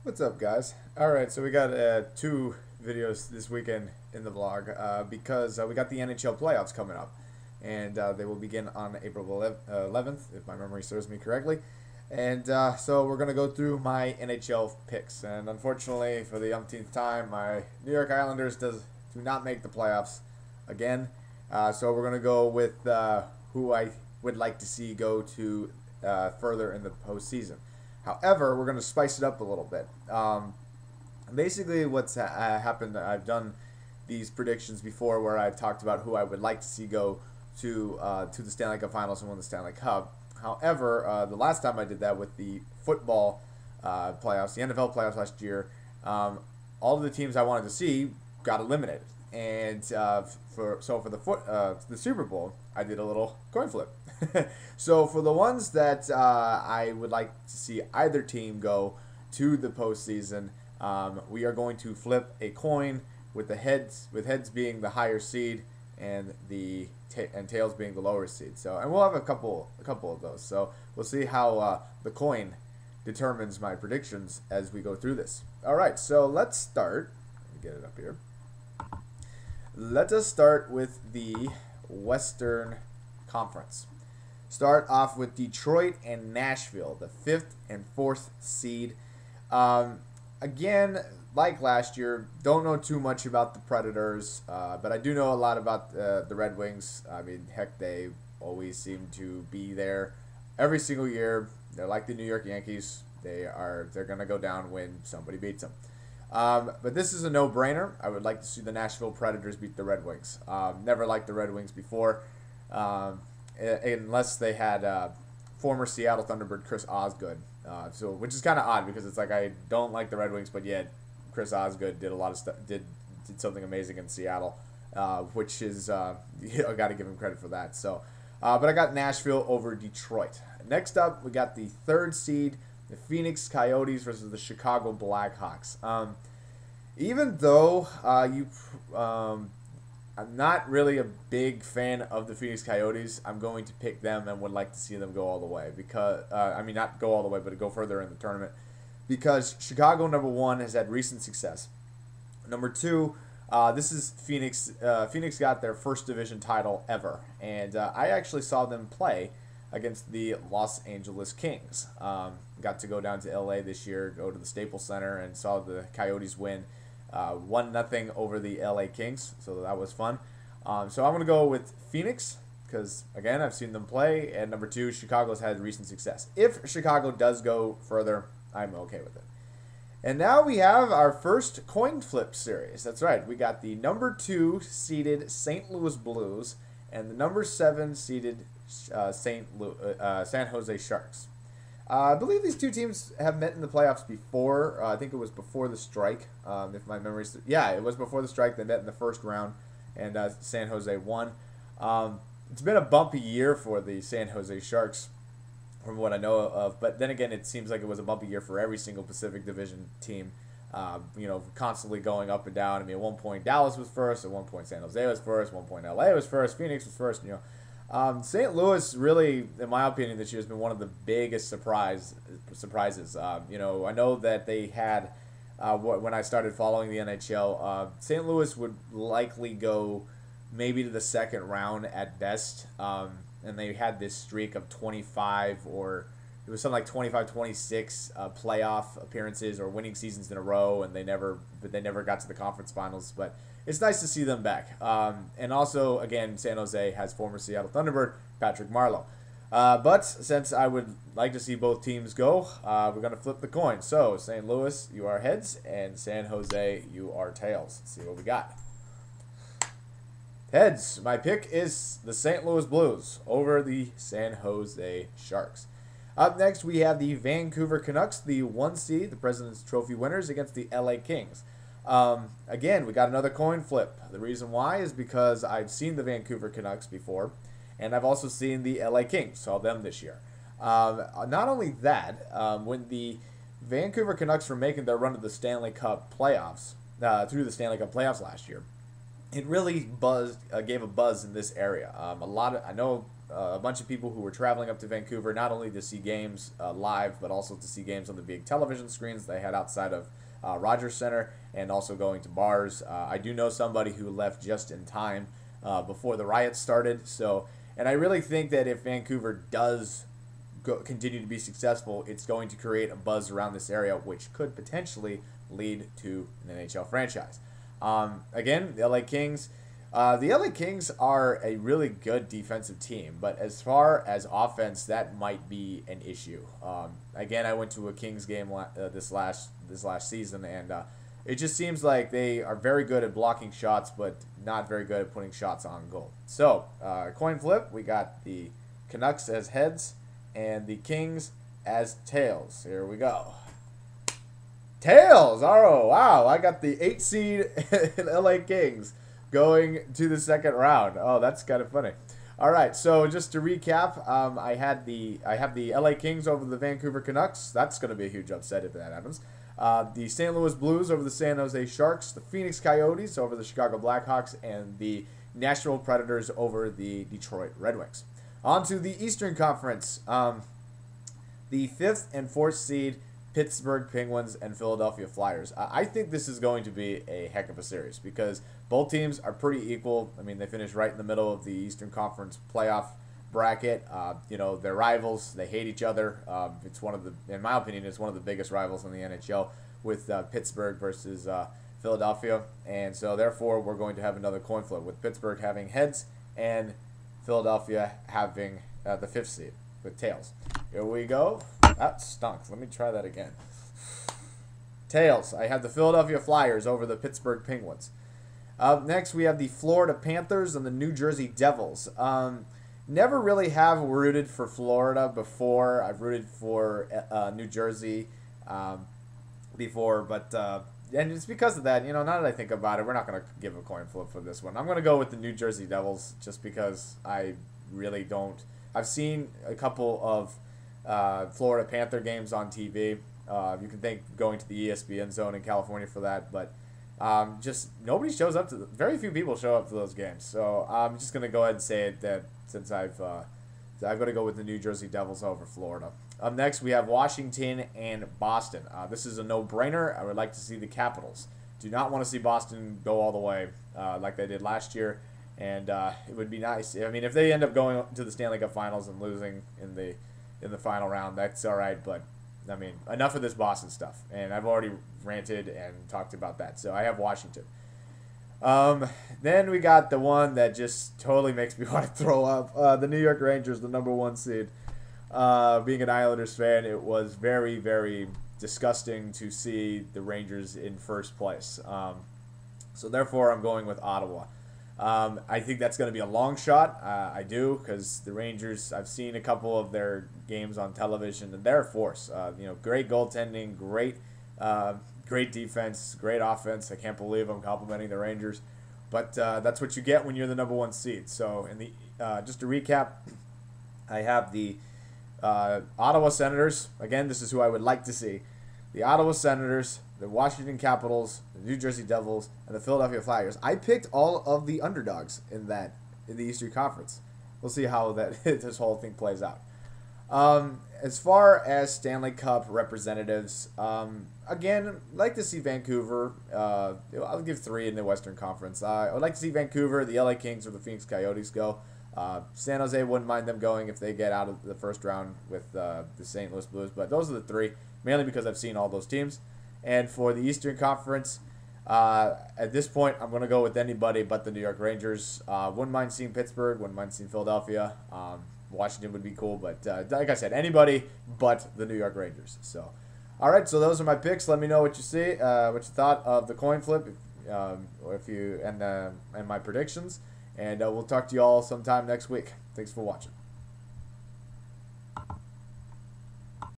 What's up, guys? All right, so we got two videos this weekend in the vlog because we got the NHL playoffs coming up, and they will begin on April 11th, if my memory serves me correctly. And so we're gonna go through my NHL picks, and unfortunately, for the umpteenth time, my New York Islanders do not make the playoffs again. So we're gonna go with who I would like to see go to further in the postseason. However, we're going to spice it up a little bit. Basically, what's happened, I've done these predictions before where I've talked about who I would like to see go to the Stanley Cup Finals and win the Stanley Cup. However, the last time I did that with the football playoffs, the NFL playoffs last year, all of the teams I wanted to see got eliminated. And for the Super Bowl, I did a little coin flip. So for the ones that I would like to see either team go to the postseason, we are going to flip a coin with heads being the higher seed and tails being the lower seed. So, and we'll have a couple of those. So we'll see how the coin determines my predictions as we go through this. All right, so let's start. Let me get it up here. Let us start with the Western Conference. Start off with Detroit and Nashville, the 5th and 4th seed. Again, like last year, don't know too much about the Predators, but I do know a lot about the Red Wings. I mean, heck, they always seem to be there every single year. They're like the New York Yankees. They're gonna go down when somebody beats them. But this is a no-brainer. I would like to see the Nashville Predators beat the Red Wings. Never liked the Red Wings before, unless they had former Seattle Thunderbird Chris Osgood. Which is kind of odd because it's like I don't like the Red Wings, but yet Chris Osgood did a lot of stuff, did something amazing in Seattle, which is I got to give him credit for that. So, but I got Nashville over Detroit. Next up, we got the 3rd seed. The Phoenix Coyotes versus the Chicago Blackhawks. Even though I'm not really a big fan of the Phoenix Coyotes, I'm going to pick them and would like to see them go all the way. Because I mean, not go all the way, but to go further in the tournament. Because Chicago, number one, has had recent success. Number two, this is Phoenix. Phoenix got their first division title ever. And I actually saw them play against the Los Angeles Kings. Got to go down to LA this year, go to the Staples Center, and saw the Coyotes win 1-0 over the LA Kings. So that was fun. So I'm going to go with Phoenix because, again, I've seen them play. And number two, Chicago's had recent success. If Chicago does go further, I'm okay with it. And now we have our first coin flip series. That's right. We got the number 2 seeded St. Louis Blues and the number 7 seeded San Jose Sharks. I believe these two teams have met in the playoffs before. I think it was before the strike, if my memory's... Yeah, it was before the strike. They met in the first round, and San Jose won. It's been a bumpy year for the San Jose Sharks, from what I know of. But then again, it seems like it was a bumpy year for every single Pacific Division team. Constantly going up and down. I mean, at one point Dallas was first, at one point San Jose was first, at one point LA was first, Phoenix was first, St. Louis really, in my opinion, this year has been one of the biggest surprises. I know that they had, when I started following the NHL, St. Louis would likely go maybe to the second round at best, and they had this streak of 25 or it was something like 25, 26 playoff appearances or winning seasons in a row, and they never got to the conference finals. But it's nice to see them back. And also, again, San Jose has former Seattle Thunderbird Patrick Marleau. But since I would like to see both teams go, we're going to flip the coin. So, St. Louis, you are heads, and San Jose, you are tails. Let's see what we got. Heads. My pick is the St. Louis Blues over the San Jose Sharks. Up next, we have the Vancouver Canucks, the 1 seed, the President's Trophy winners, against the LA Kings. Again, we got another coin flip. The reason why is because I've seen the Vancouver Canucks before, and I've also seen the LA Kings. Saw them this year. Not only that, when the Vancouver Canucks were making their run to the Stanley Cup playoffs, through the Stanley Cup playoffs last year, it really gave a buzz in this area. I know a bunch of people who were traveling up to Vancouver not only to see games live, but also to see games on the big television screens they had outside of Rogers Center, and also going to bars. I do know somebody who left just in time before the riots started. So, and I really think that if Vancouver does continue to be successful, it's going to create a buzz around this area, which could potentially lead to an NHL franchise. Again, the LA Kings. The LA Kings are a really good defensive team, but as far as offense, that might be an issue. Again, I went to a Kings game this last season, and it just seems like they are very good at blocking shots, but not very good at putting shots on goal. So, coin flip, we got the Canucks as heads and the Kings as tails. Here we go. Tails! Oh, wow. I got the 8 seed LA Kings going to the second round. Oh, that's kind of funny. All right, so just to recap, I have the LA Kings over the Vancouver Canucks. That's going to be a huge upset if that happens. The St. Louis Blues over the San Jose Sharks, the Phoenix Coyotes over the Chicago Blackhawks, and the Nashville Predators over the Detroit Red Wings. On to the Eastern Conference. The 5th and 4th seed Pittsburgh Penguins and Philadelphia Flyers. I think this is going to be a heck of a series because both teams are pretty equal. I mean, they finished right in the middle of the Eastern Conference playoff bracket. They're rivals. They hate each other. It's in my opinion, it's one of the biggest rivals in the NHL with Pittsburgh versus Philadelphia. And so, therefore, we're going to have another coin flip with Pittsburgh having heads and Philadelphia having the 5th seed with tails. Here we go. That stunk. Let me try that again. Tails. I have the Philadelphia Flyers over the Pittsburgh Penguins. Next, we have the Florida Panthers and the New Jersey Devils. Never really have rooted for Florida before. I've rooted for New Jersey before, but and it's because of that. Now that I think about it, we're not going to give a coin flip for this one. I'm going to go with the New Jersey Devils just because I really don't. I've seen a couple of Florida Panther games on TV. You can thank going to the ESPN zone in California for that, but just nobody shows up very few people show up to those games. So I'm just gonna go ahead and say it that since I'm gonna go with the New Jersey Devils over Florida. Up next, we have Washington and Boston. This is a no-brainer. I would like to see the Capitals. Do not want to see Boston go all the way like they did last year. And it would be nice. I mean, if they end up going to the Stanley Cup Finals and losing in the final round, that's all right. But I mean, enough of this Boston stuff. And I've already ranted and talked about that. So I have Washington. Then we got the one that just totally makes me want to throw up. The New York Rangers, the #1 seed. Being an Islanders fan, it was very, very disgusting to see the Rangers in first place. So therefore, I'm going with Ottawa. I think that's going to be a long shot. I do, because the Rangers, I've seen a couple of their games on television, and they're a force. Great goaltending, great defense, great offense. I can't believe I'm complimenting the Rangers, but that's what you get when you're the #1 seed. So, just to recap, I have the Ottawa Senators. Again, this is who I would like to see. The Ottawa Senators, the Washington Capitals, the New Jersey Devils, and the Philadelphia Flyers. I picked all of the underdogs in the Eastern Conference. We'll see how this whole thing plays out. As far as Stanley Cup representatives, again, I'd like to see Vancouver. I'll give 3 in the Western Conference. I would like to see Vancouver, the LA Kings, or the Phoenix Coyotes go. San Jose wouldn't mind them going if they get out of the first round with the St. Louis Blues. But those are the 3, mainly because I've seen all those teams. And for the Eastern Conference, at this point, I'm going to go with anybody but the New York Rangers. Wouldn't mind seeing Pittsburgh. Wouldn't mind seeing Philadelphia. Washington would be cool. But like I said, anybody but the New York Rangers. So, all right. So those are my picks. Let me know what you see, what you thought of the coin flip, and my predictions. And we'll talk to you all sometime next week. Thanks for watching.